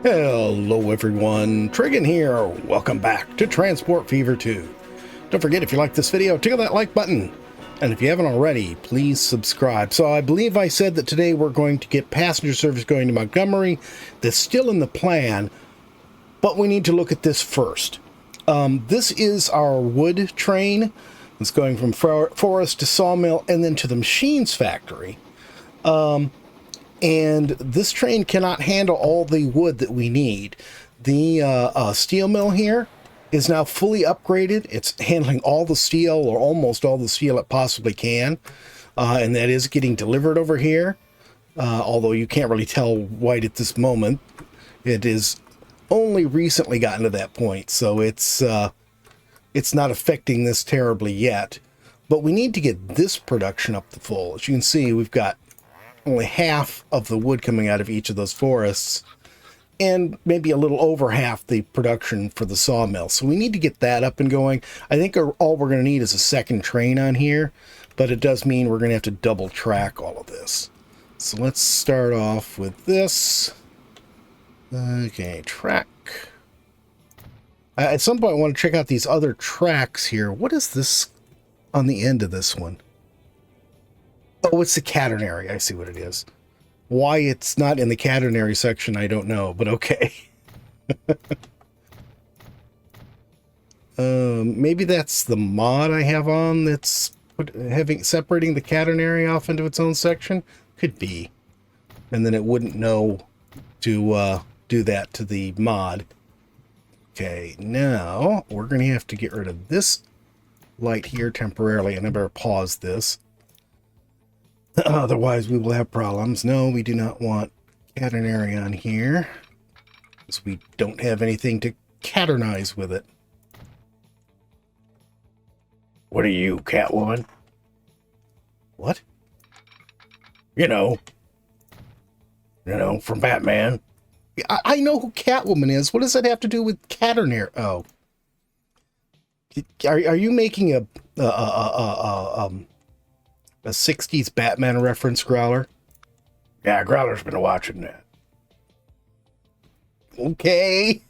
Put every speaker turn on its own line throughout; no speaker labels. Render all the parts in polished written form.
Hello everyone, Trigan here. Welcome back to Transport Fever 2. Don't forget, if you like this video, tickle that like button. And if you haven't already, please subscribe. So I believe I said that today we're going to get passenger service going to Montgomery. That's still in the plan, but we need to look at this first. This is our wood train. It's going from forest to sawmill and then to the machines factory. And this train cannot handle all the wood that we need. The steel mill here is now fully upgraded. It's handling all the steel, or almost all the steel it possibly can. And that is getting delivered over here. Although you can't really tell right at this moment. It is only recently gotten to that point. So it's not affecting this terribly yet. But we need to get this production up to full. As you can see, we've got only half of the wood coming out of each of those forests, and maybe a little over half the production for the sawmill. So we need to get that up and going. I think all we're going to need is a second train on here, but it does mean we're going to have to double track all of this. So let's start off with this. Okay, track. At some point I want to check out these other tracks here. What is this on the end of this one? Oh, it's the catenary. I see what it is. Why it's not in the catenary section, I don't know, but okay. Maybe that's the mod I have on that's separating the catenary off into its own section. Could be. And then it wouldn't know to do that to the mod. Okay, now we're going to have to get rid of this light here temporarily, and I better pause this. Otherwise, we will have problems. No, we do not want catenary on here, because we don't have anything to caternize with it. What are you, Catwoman? What? You know, from Batman. I know who Catwoman is. What does that have to do with catenary? Oh. Are you making a 60s Batman reference, Growler? Yeah, Growler's been watching that. Okay.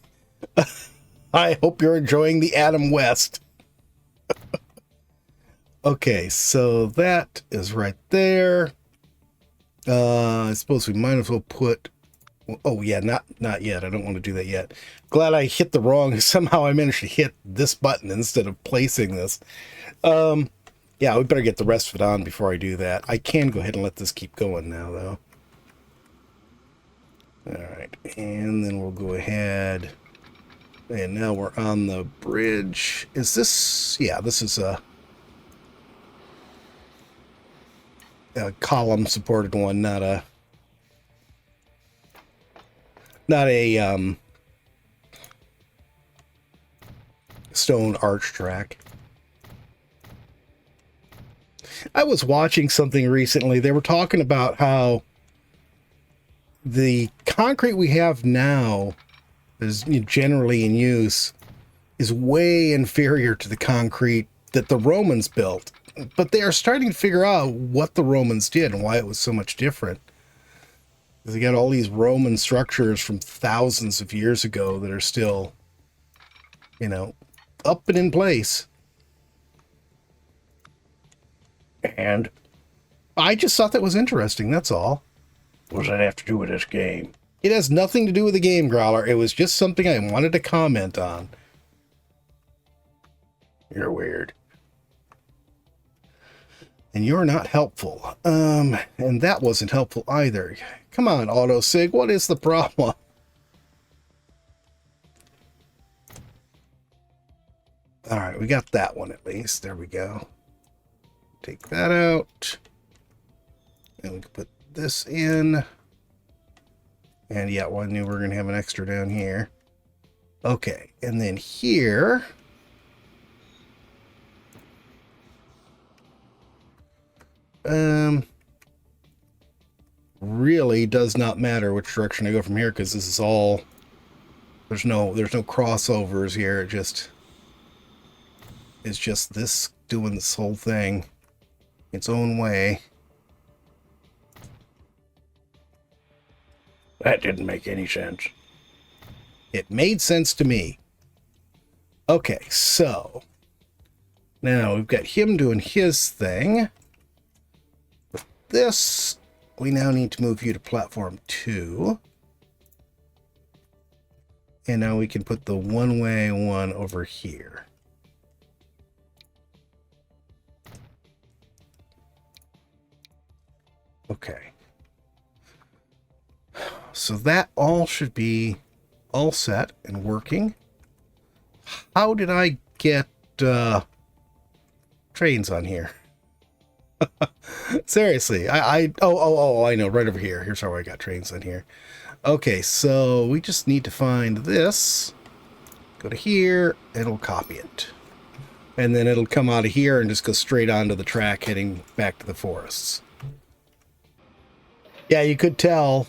I hope you're enjoying the Adam West. Okay, so that is right there. I suppose we might as well put... Oh, yeah, not yet. I don't want to do that yet. Glad I hit the wrong... Somehow I managed to hit this button instead of placing this. Yeah, we better get the rest of it on before I do that. I can go ahead and let this keep going now, though. Alright, and then we'll go ahead. And now we're on the bridge. Is this... Yeah, this is a column-supported one, not a stone arch track. I was watching something recently. They were talking about how the concrete we have now is generally in use is way inferior to the concrete that the Romans built. But they are starting to figure out what the Romans did and why it was so much different. They got all these Roman structures from thousands of years ago that are still, up and in place. And I just thought that was interesting, that's all. What does that have to do with this game? It has nothing to do with the game, Growler. It was just something I wanted to comment on. You're weird. And you're not helpful. And that wasn't helpful either. Come on, AutoSig, what is the problem? Alright, we got that one at least. There we go. Take that out. And we can put this in. And yeah, well, I knew we were going to have an extra down here. Okay, and then here... really does not matter which direction I go from here, because this is all... There's no crossovers here. It's just this doing this whole thing its own way. That didn't make any sense. It made sense to me. Okay, so now we've got him doing his thing. With this, we now need to move you to platform 2. And now we can put the one-way one over here. Okay. So that all should be all set and working. How did I get trains on here? Seriously, I know, right over here. Here's how I got trains on here. Okay, so we just need to find this. Go to here, it'll copy it. And then it'll come out of here and just go straight onto the track heading back to the forests. Yeah, you could tell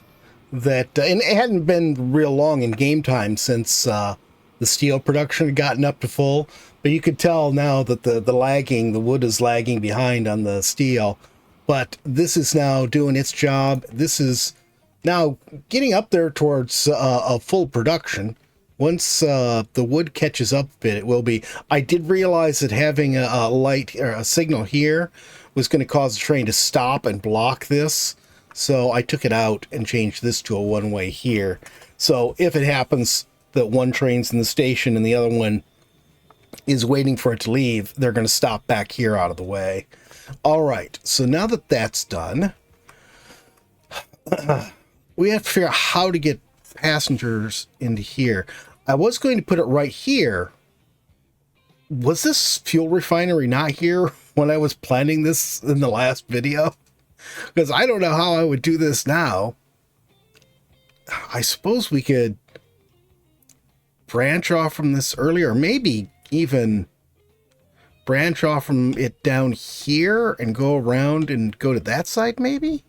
that, and it hadn't been real long in game time since the steel production had gotten up to full, but you could tell now that the wood is lagging behind on the steel, but this is now doing its job. This is now getting up there towards a full production. Once the wood catches up a bit, it will be. I did realize that having a light or a signal here was going to cause the train to stop and block this. So I took it out and changed this to a one-way here. So if it happens that one train's in the station and the other one is waiting for it to leave, they're going to stop back here out of the way. All right, so now that that's done, we have to figure out how to get passengers into here. I was going to put it right here. Was this fuel refinery not here when I was planning this in the last video? Because I don't know how I would do this now. I suppose we could branch off from this earlier, or maybe even branch off from it down here and go around and go to that side, maybe?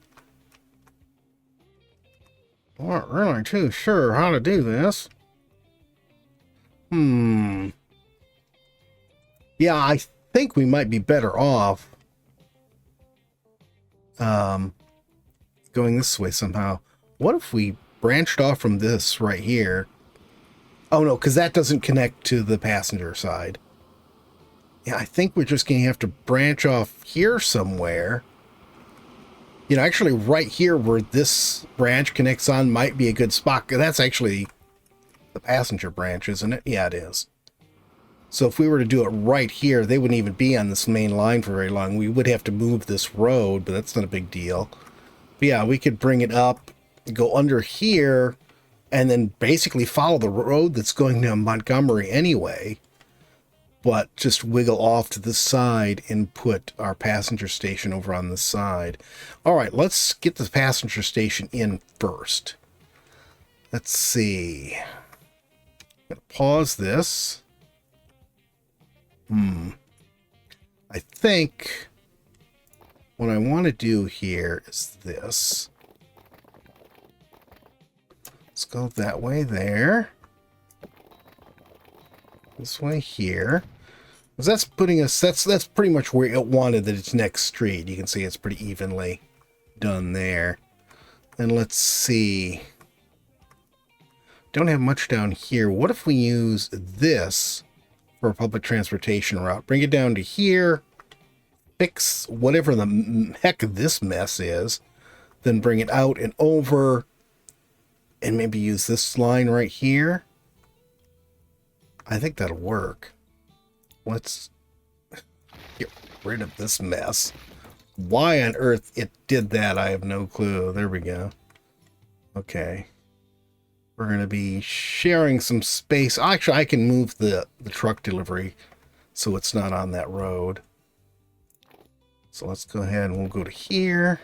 I'm not really too sure how to do this. Yeah, I think we might be better off going this way somehow. What if we branched off from this right here? Oh no, because that doesn't connect to the passenger side. Yeah, I think we're just going to have to branch off here somewhere. You know, actually right here where this branch connects on might be a good spot. That's actually the passenger branch, isn't it? Yeah, it is. So if we were to do it right here, they wouldn't even be on this main line for very long. We would have to move this road, but that's not a big deal. But yeah, we could bring it up, go under here, and then basically follow the road that's going to Montgomery anyway, but just wiggle off to the side and put our passenger station over on this side. All right, let's get the passenger station in first. Let's see. I'm going to pause this. I think what I want to do here is this. Let's go that way there. This way here. Because that's putting us, that's pretty much where it wanted that its next street. You can see it's pretty evenly done there. And let's see. Don't have much down here. What if we use this for a public transportation route? Bring it down to here, fix whatever the heck this mess is, then bring it out and over, and maybe use this line right here. I think that'll work. Let's get rid of this mess. Why on earth it did that, I have no clue. There we go. Okay. We're going to be sharing some space. Actually, I can move the truck delivery so it's not on that road. So let's go ahead and we'll go to here.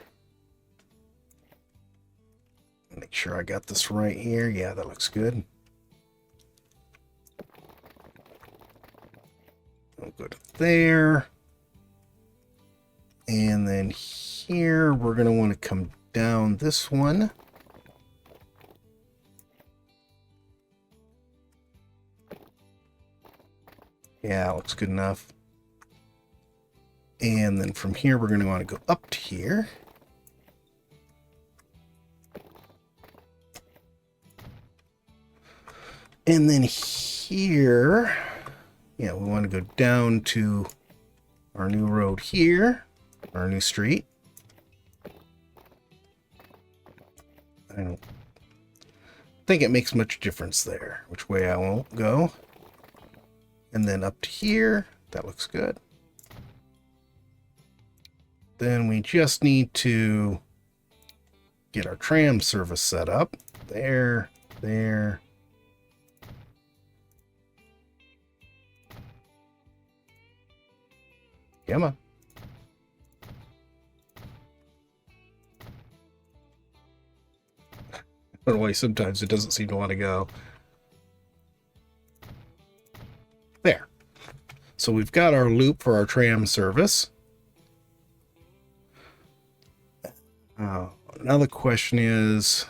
Make sure I got this right here. Yeah, that looks good. We'll go to there. And then here, we're going to want to come down this one. Yeah, looks good enough. And then from here, we're going to want to go up to here. And then here, yeah, we want to go down to our new road here, our new street. I don't think it makes much difference there, which way I won't go. And then up to here, that looks good. Then we just need to get our tram service set up. There, there. Come on. I don't know why sometimes it doesn't seem to want to go. There. So we've got our loop for our tram service. Now the question is,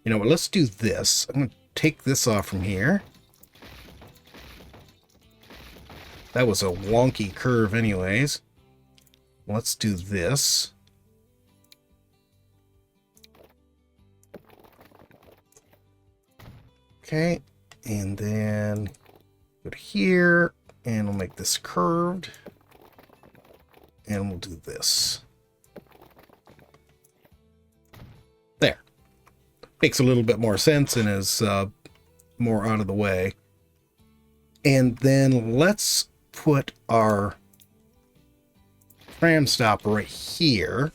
you know what, let's do this. I'm going to take this off from here. That was a wonky curve anyways. Let's do this. Okay, and then go to here, and we'll make this curved. And we'll do this. There. Makes a little bit more sense and is more out of the way. And then let's put our tram stop right here.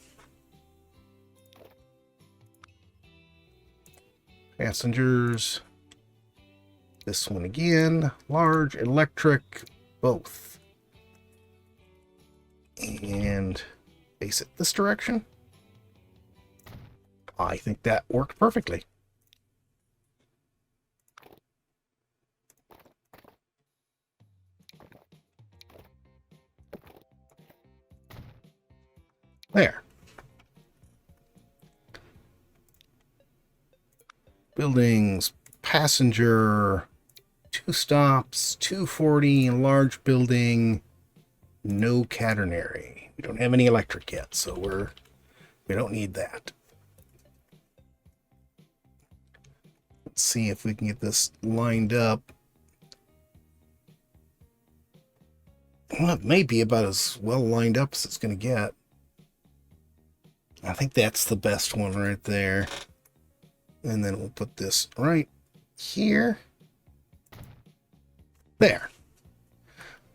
Passengers. This one again. Large, electric, both. And face it this direction. I think that worked perfectly. There. Buildings, passenger, 2 stops, 240, large building, no catenary. We don't have any electric yet, so we don't need that. Let's see if we can get this lined up. Well, it may be about as well lined up as it's going to get. I think that's the best one right there. And then we'll put this right here. There.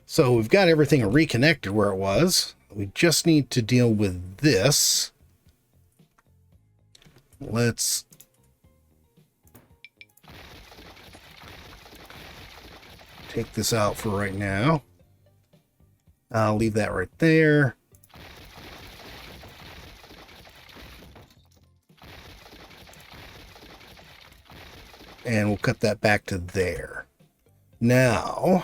So we've got everything reconnected where it was. We just need to deal with this. Let's take this out for right now. I'll leave that right there. And we'll cut that back to there. Now,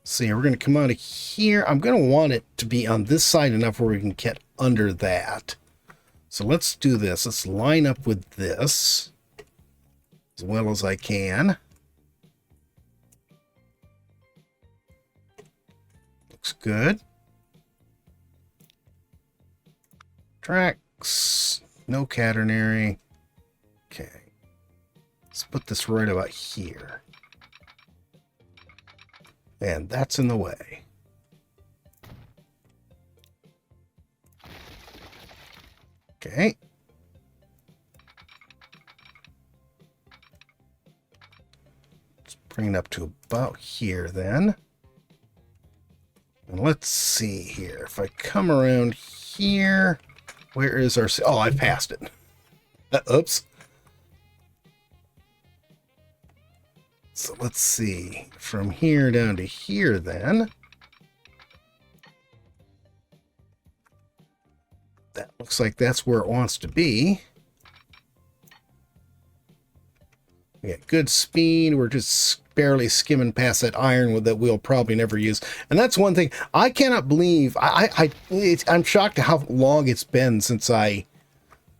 see, we're going to come out of here. I'm going to want it to be on this side enough where we can get under that. So let's do this. Let's line up with this as well as I can. Looks good. Tracks, no catenary. Okay. Let's put this right about here. And that's in the way. Okay. Let's bring it up to about here then. And let's see here. If I come around here, where is our... Oh, I passed it. Oops. So let's see. From here down to here then. That looks like that's where it wants to be. We got good speed. We're just barely skimming past that ironwood that we'll probably never use. And that's one thing I cannot believe. I'm shocked at how long it's been since I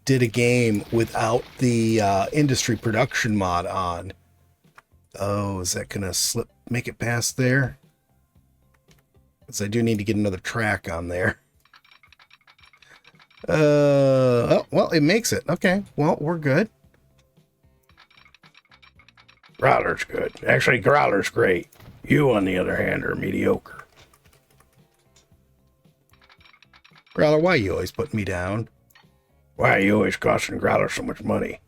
did a game without the industry production mod on. Oh, is that gonna make it past there? Because I do need to get another track on there. Oh, well, it makes it. Okay, well, we're good. Growler's good. Actually, Growler's great. You, on the other hand, are mediocre. Growler, why you always put me down? Why are you always costing Growler so much money?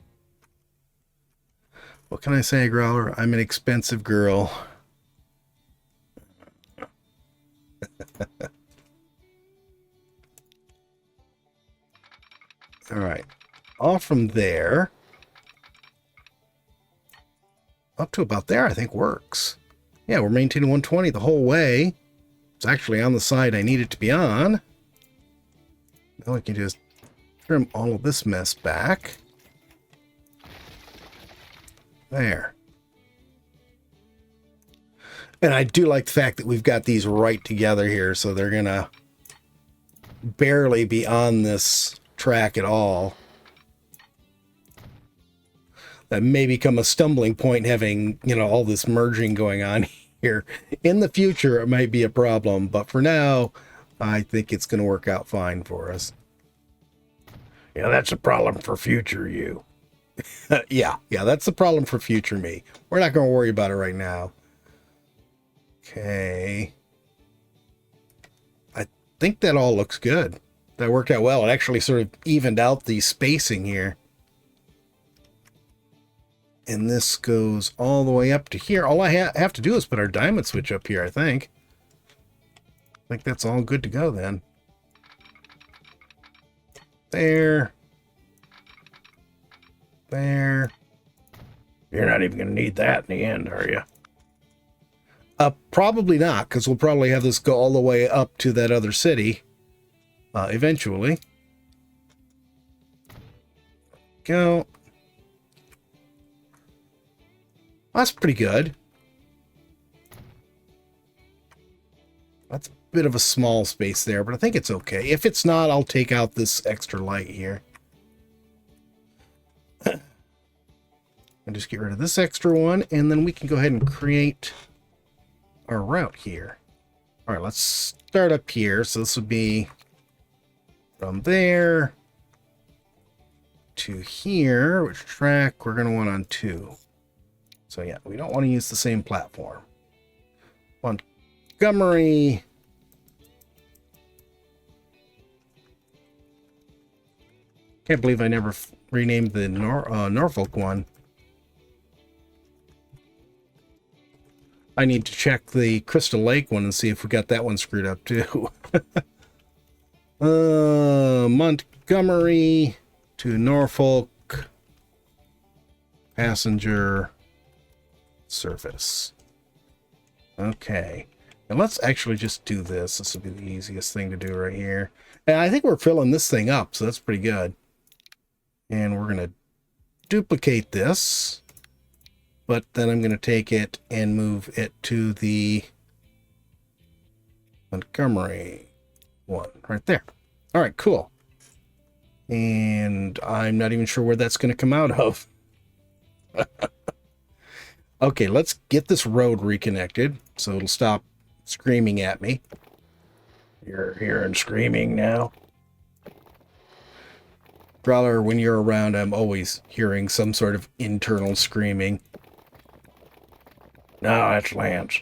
What can I say, Growler? I'm an expensive girl. All right. Off from there. Up to about there, I think works. Yeah, we're maintaining 120 the whole way. It's actually on the side I need it to be on. Now we can just trim all of this mess back. There. And I do like the fact that we've got these right together here, so they're going to barely be on this track at all. That may become a stumbling point having, you know, all this merging going on here. In the future, it might be a problem, but for now, I think it's going to work out fine for us. Yeah, that's a problem for future you. yeah, that's the problem for future me. We're not going to worry about it right now. Okay. I think that all looks good. That worked out well. It actually sort of evened out the spacing here. And this goes all the way up to here. All I have to do is put our diamond switch up here, I think. I think that's all good to go then. There. There. You're not even going to need that in the end, are you? Probably not, because we'll probably have this go all the way up to that other city eventually. Go. That's pretty good. That's a bit of a small space there, but I think it's okay. If it's not, I'll take out this extra light here. And just get rid of this extra one, and then we can go ahead and create our route here. All right, let's start up here. So this would be from there to here, which track we're going to want on 2. So yeah, we don't want to use the same platform. Montgomery. Can't believe I never renamed the Norfolk one. I need to check the Crystal Lake one and see if we got that one screwed up too. Montgomery to Norfolk. Passenger surface. Okay. And let's actually just do this. This will be the easiest thing to do right here. And I think we're filling this thing up, so that's pretty good. And we're going to duplicate this. But then I'm going to take it and move it to the Montgomery one right there. All right, cool. And I'm not even sure where that's going to come out of. Okay, let's get this road reconnected so it'll stop screaming at me. You're hearing screaming now? Growler, when you're around, I'm always hearing some sort of internal screaming. No, that's Lance.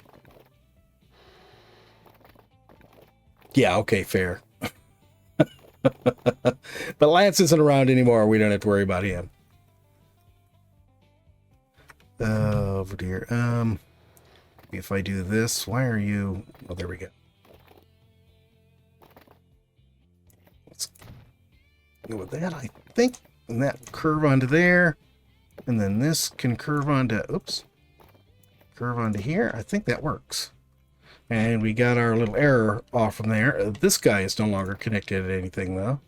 Yeah, okay, fair. But Lance isn't around anymore. We don't have to worry about him. Over here. If I do this, why are you... Oh, there we go. Let's go with that, I think. And that curve onto there. And then this can curve onto... Oops. Curve onto here. I think that works. And we got our little error off from there. This guy is no longer connected to anything, though.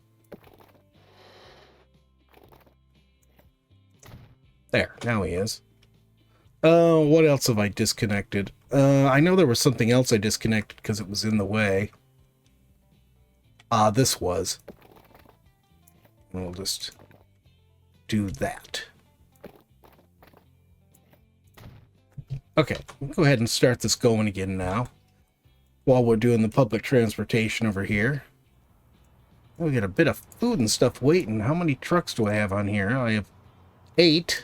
There. Now he is. What else have I disconnected? I know there was something else I disconnected because it was in the way. This was. We'll just do that. Okay, we'll go ahead and start this going again now. While we're doing the public transportation over here. We got a bit of food and stuff waiting. How many trucks do I have on here? I have 8.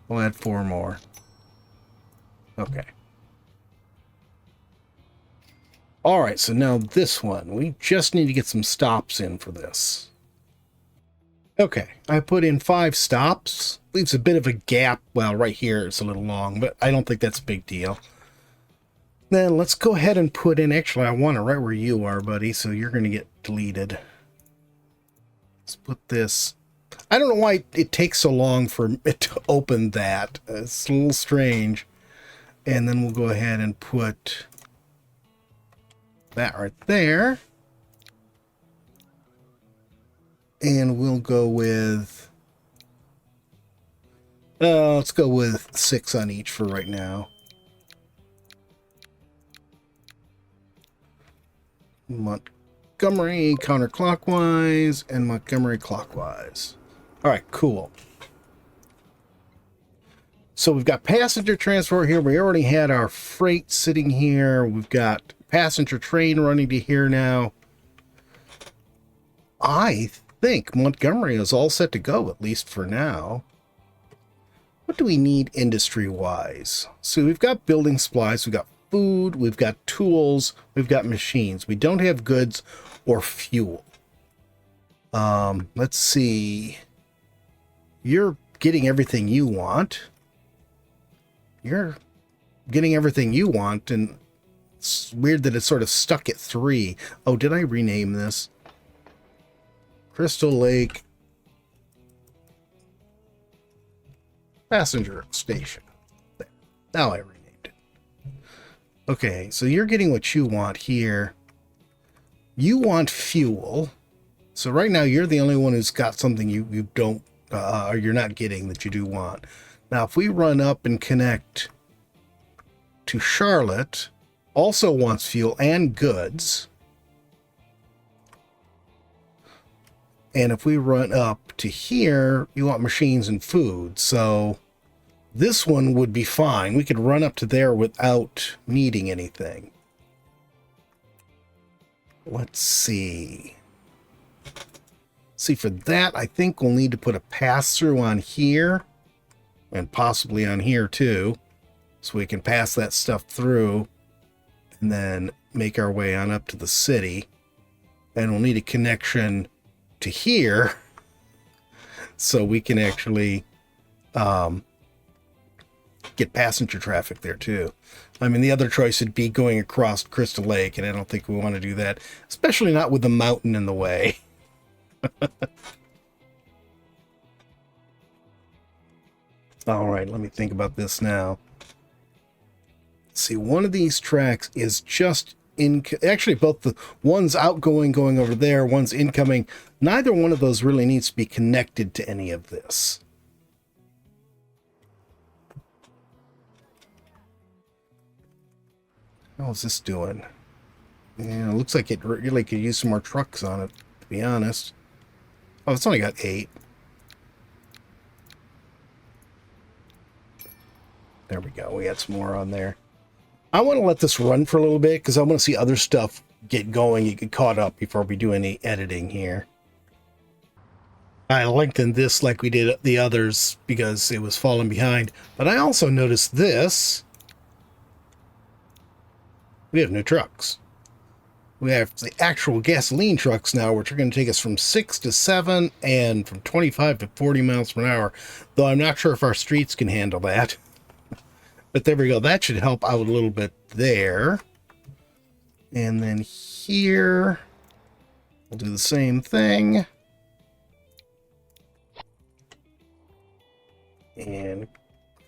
We'll add 4 more. Okay. Alright, so now this one. We just need to get some stops in for this. Okay, I put in 5 stops. Leaves a bit of a gap. Well, right here it's a little long, but I don't think that's a big deal. Then let's go ahead and put in... Actually, I want it right where you are, buddy, so you're going to get deleted. Let's put this... I don't know why it takes so long for it to open that. It's a little strange. And then we'll go ahead and put that right there. And we'll go with... let's go with 6 on each for right now. Montgomery counterclockwise and Montgomery clockwise. All right, cool. So we've got passenger transport here. We already had our freight sitting here. We've got passenger train running to here now. I think Montgomery is all set to go, at least for now. What do we need industry-wise? So we've got building supplies, we've got food, we've got tools, we've got machines. We don't have goods or fuel. Let's see. You're getting everything you want. You're getting everything you want, and it's weird that it's sort of stuck at 3. Oh, did I rename this? Crystal Lake Passenger Station. There. Now I renamed it. Okay, so you're getting what you want here. You want fuel. So right now you're the only one who's got something you don't, or you're not getting that you do want. Now if we run up and connect to Charlotte, also wants fuel and goods. And if we run up to here, you want machines and food. So this one would be fine. We could run up to there without needing anything. Let's see. See, for that, I think we'll need to put a pass-through on here. And possibly on here, too. So we can pass that stuff through. And then make our way on up to the city. And we'll need a connection to here. So we can actually get passenger traffic there, too. I mean, the other choice would be going across Crystal Lake, and I don't think we want to do that, especially not with the mountain in the way. All right, let me think about this now. See, one of these tracks is just actually both the one's outgoing going over there, one's incoming. Neither one of those really needs to be connected to any of this. How's this doing? Yeah, it looks like it really could use some more trucks on it, to be honest. Oh, it's only got 8. There we go. We had some more on there. I want to let this run for a little bit because I want to see other stuff get going, get caught up before we do any editing here. I lengthened this like we did the others because it was falling behind. But I also noticed this. We have new trucks. We have the actual gasoline trucks now, which are going to take us from 6 to 7 and from 25 to 40 miles per hour. Though I'm not sure if our streets can handle that. But there we go. That should help out a little bit there. And then here, we'll do the same thing. And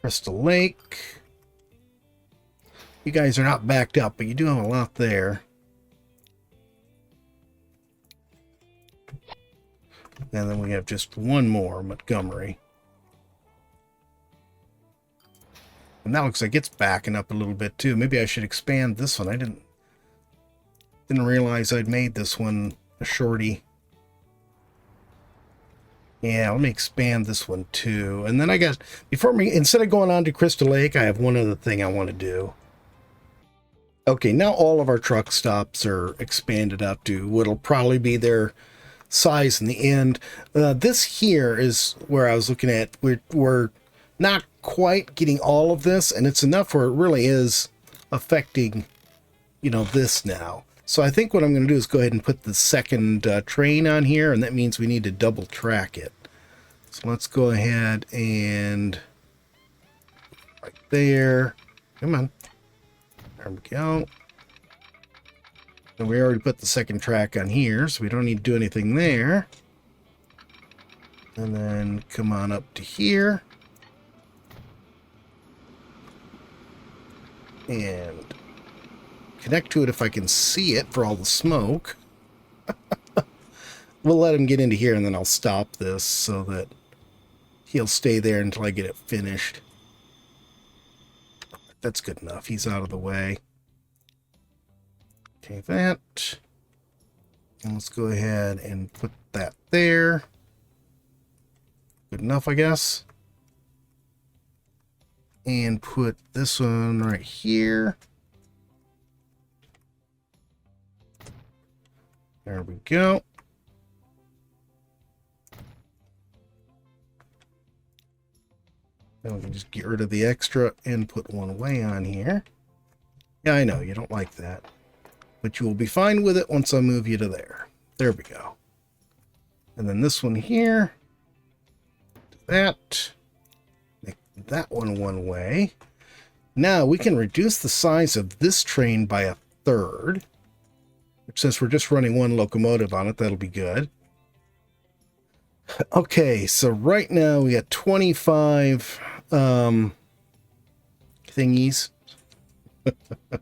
Crystal Lake. You guys are not backed up, but you do have a lot there. And then we have just one more, Montgomery. And that looks like it's backing up a little bit too. Maybe I should expand this one. I didn't realize I'd made this one a shorty. Yeah, let me expand this one too. And then I got, instead of going on to Crystal Lake, I have one other thing I want to do. Okay, now all of our truck stops are expanded out to what'll probably be their size in the end. This here is where I was looking at. We're not quite getting all of this, and it's enough where it really is affecting, you know, this now. So I think what I'm going to do is go ahead and put the second train on here, and that means we need to double track it. So let's go ahead and right there. Come on. There we go. And we already put the second track on here, so we don't need to do anything there. And then come on up to here. And connect to it if I can see it for all the smoke. We'll let him get into here, and then I'll stop this so that he'll stay there until I get it finished. That's good enough. He's out of the way. Okay, that. And let's go ahead and put that there. Good enough, I guess. And put this one right here. There we go. Then we can just get rid of the extra and put one away on here. Yeah, I know, you don't like that. But you will be fine with it once I move you to there. There we go. And then this one here. Do that. Make that one way. Now we can reduce the size of this train by 1/3. Which, since we're just running one locomotive on it, that'll be good. Okay, so right now we got 25 thingies. What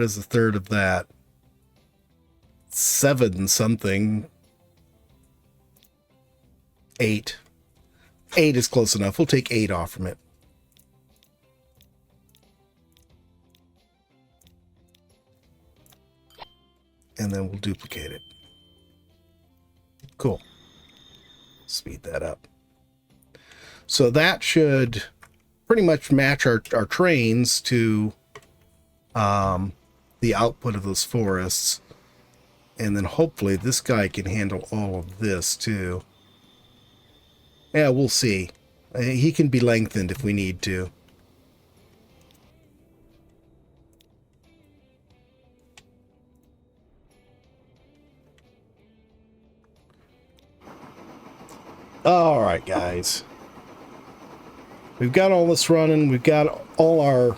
is 1/3 of that? 7 something. 8. 8 is close enough. We'll take 8 off from it. And then we'll duplicate it. Cool. Speed that up. So that should pretty much match our trains to the output of those forests. And then hopefully this guy can handle all of this too. Yeah, we'll see. He can be lengthened if we need to. All right, guys. We've got all this running. We've got all our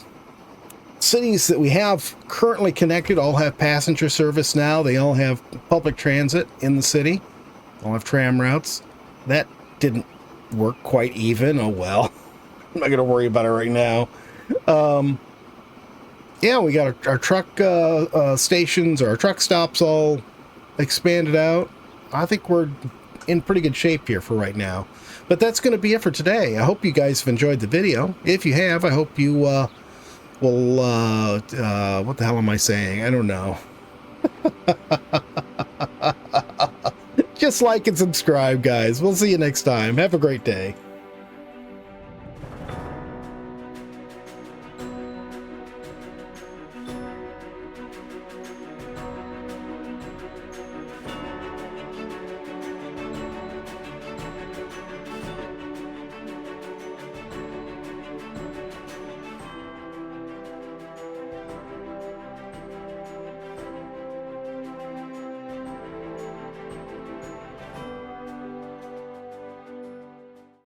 cities that we have currently connected all have passenger service now. They all have public transit in the city. All have tram routes. That didn't work quite even. Oh, well. I'm not going to worry about it right now. Yeah, we got our truck stations, or our truck stops all expanded out. I think we're in pretty good shape here for right now. But that's going to be it for today. I hope you guys have enjoyed the video. If you have, I hope you will, what the hell am I saying? I don't know. Just like and subscribe, guys. We'll see you next time. Have a great day.